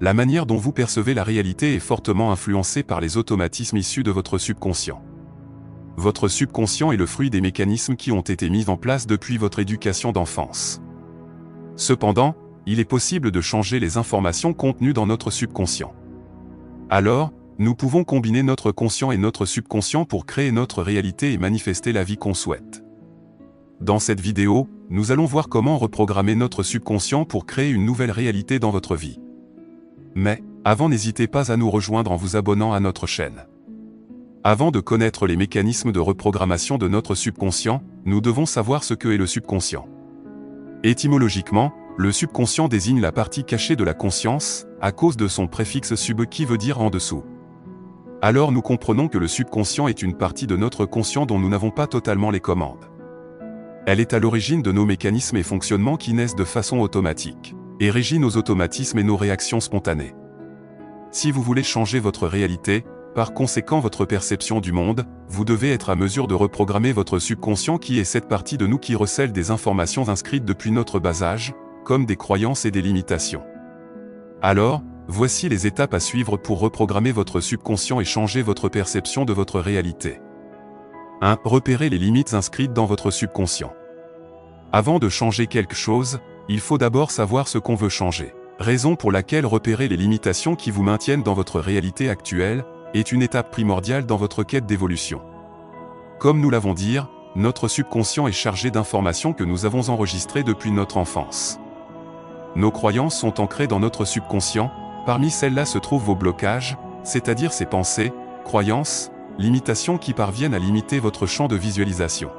La manière dont vous percevez la réalité est fortement influencée par les automatismes issus de votre subconscient. Votre subconscient est le fruit des mécanismes qui ont été mis en place depuis votre éducation d'enfance. Cependant, il est possible de changer les informations contenues dans notre subconscient. Alors, nous pouvons combiner notre conscient et notre subconscient pour créer notre réalité et manifester la vie qu'on souhaite. Dans cette vidéo, nous allons voir comment reprogrammer notre subconscient pour créer une nouvelle réalité dans votre vie. Mais, avant, n'hésitez pas à nous rejoindre en vous abonnant à notre chaîne. Avant de connaître les mécanismes de reprogrammation de notre subconscient, nous devons savoir ce qu'est le subconscient. Étymologiquement, le subconscient désigne la partie cachée de la conscience, à cause de son préfixe sub qui veut dire en dessous. Alors nous comprenons que le subconscient est une partie de notre conscient dont nous n'avons pas totalement les commandes. Elle est à l'origine de nos mécanismes et fonctionnements qui naissent de façon automatique, et régit nos automatismes et nos réactions spontanées. Si vous voulez changer votre réalité, par conséquent votre perception du monde, vous devez être à mesure de reprogrammer votre subconscient qui est cette partie de nous qui recèle des informations inscrites depuis notre bas âge, comme des croyances et des limitations. Alors, voici les étapes à suivre pour reprogrammer votre subconscient et changer votre perception de votre réalité. 1. Repérez les limites inscrites dans votre subconscient. Avant de changer quelque chose, il faut d'abord savoir ce qu'on veut changer. Raison pour laquelle repérer les limitations qui vous maintiennent dans votre réalité actuelle est une étape primordiale dans votre quête d'évolution. Comme nous l'avons dit, notre subconscient est chargé d'informations que nous avons enregistrées depuis notre enfance. Nos croyances sont ancrées dans notre subconscient, parmi celles-là se trouvent vos blocages, c'est-à-dire ces pensées, croyances, limitations qui parviennent à limiter votre champ de visualisation.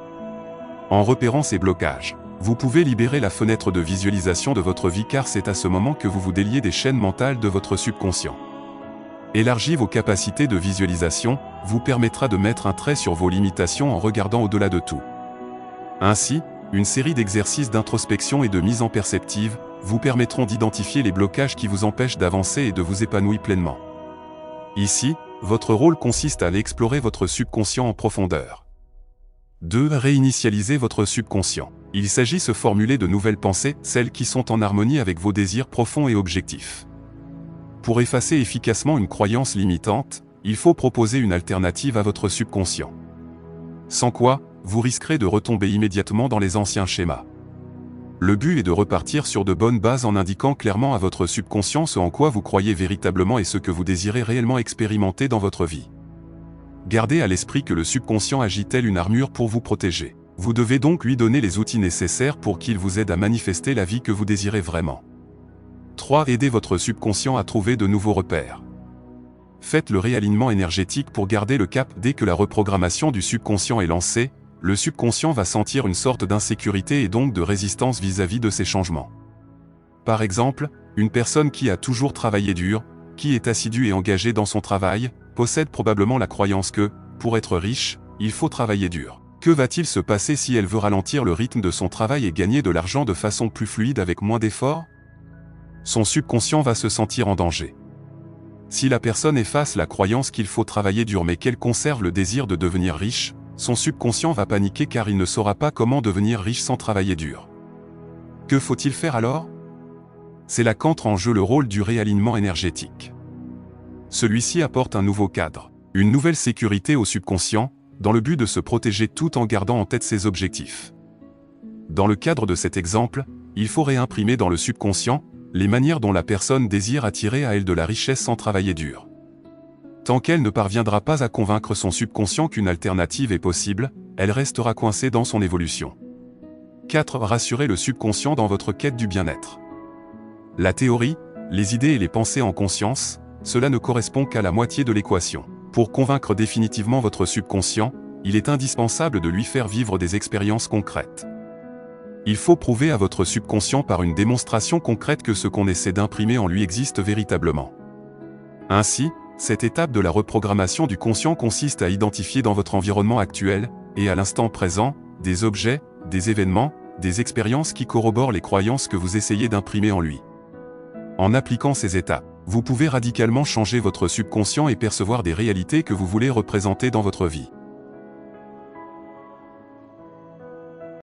En repérant ces blocages, vous pouvez libérer la fenêtre de visualisation de votre vie car c'est à ce moment que vous vous déliez des chaînes mentales de votre subconscient. Élargir vos capacités de visualisation vous permettra de mettre un trait sur vos limitations en regardant au-delà de tout. Ainsi, une série d'exercices d'introspection et de mise en perspective vous permettront d'identifier les blocages qui vous empêchent d'avancer et de vous épanouir pleinement. Ici, votre rôle consiste à aller explorer votre subconscient en profondeur. 2. Réinitialiser votre subconscient. Il s'agit de se formuler de nouvelles pensées, celles qui sont en harmonie avec vos désirs profonds et objectifs. Pour effacer efficacement une croyance limitante, il faut proposer une alternative à votre subconscient. Sans quoi, vous risquerez de retomber immédiatement dans les anciens schémas. Le but est de repartir sur de bonnes bases en indiquant clairement à votre subconscient ce en quoi vous croyez véritablement et ce que vous désirez réellement expérimenter dans votre vie. Gardez à l'esprit que le subconscient agit tel une armure pour vous protéger. Vous devez donc lui donner les outils nécessaires pour qu'il vous aide à manifester la vie que vous désirez vraiment. 3. Aidez votre subconscient à trouver de nouveaux repères. Faites le réalignement énergétique pour garder le cap. Dès que la reprogrammation du subconscient est lancée, le subconscient va sentir une sorte d'insécurité et donc de résistance vis-à-vis de ces changements. Par exemple, une personne qui a toujours travaillé dur, qui est assidue et engagée dans son travail, possède probablement la croyance que, pour être riche, il faut travailler dur. Que va-t-il se passer si elle veut ralentir le rythme de son travail et gagner de l'argent de façon plus fluide avec moins d'efforts? Son subconscient va se sentir en danger. Si la personne efface la croyance qu'il faut travailler dur mais qu'elle conserve le désir de devenir riche, son subconscient va paniquer car il ne saura pas comment devenir riche sans travailler dur. Que faut-il faire alors? C'est là qu'entre en jeu le rôle du réalignement énergétique. Celui-ci apporte un nouveau cadre, une nouvelle sécurité au subconscient, dans le but de se protéger tout en gardant en tête ses objectifs. Dans le cadre de cet exemple, il faut réimprimer dans le subconscient les manières dont la personne désire attirer à elle de la richesse sans travailler dur. Tant qu'elle ne parviendra pas à convaincre son subconscient qu'une alternative est possible, elle restera coincée dans son évolution. 4. Rassurez le subconscient dans votre quête du bien-être. La théorie, les idées et les pensées en conscience, cela ne correspond qu'à la moitié de l'équation. Pour convaincre définitivement votre subconscient, il est indispensable de lui faire vivre des expériences concrètes. Il faut prouver à votre subconscient par une démonstration concrète que ce qu'on essaie d'imprimer en lui existe véritablement. Ainsi, cette étape de la reprogrammation du conscient consiste à identifier dans votre environnement actuel, et à l'instant présent, des objets, des événements, des expériences qui corroborent les croyances que vous essayez d'imprimer en lui. En appliquant ces étapes, vous pouvez radicalement changer votre subconscient et percevoir des réalités que vous voulez représenter dans votre vie.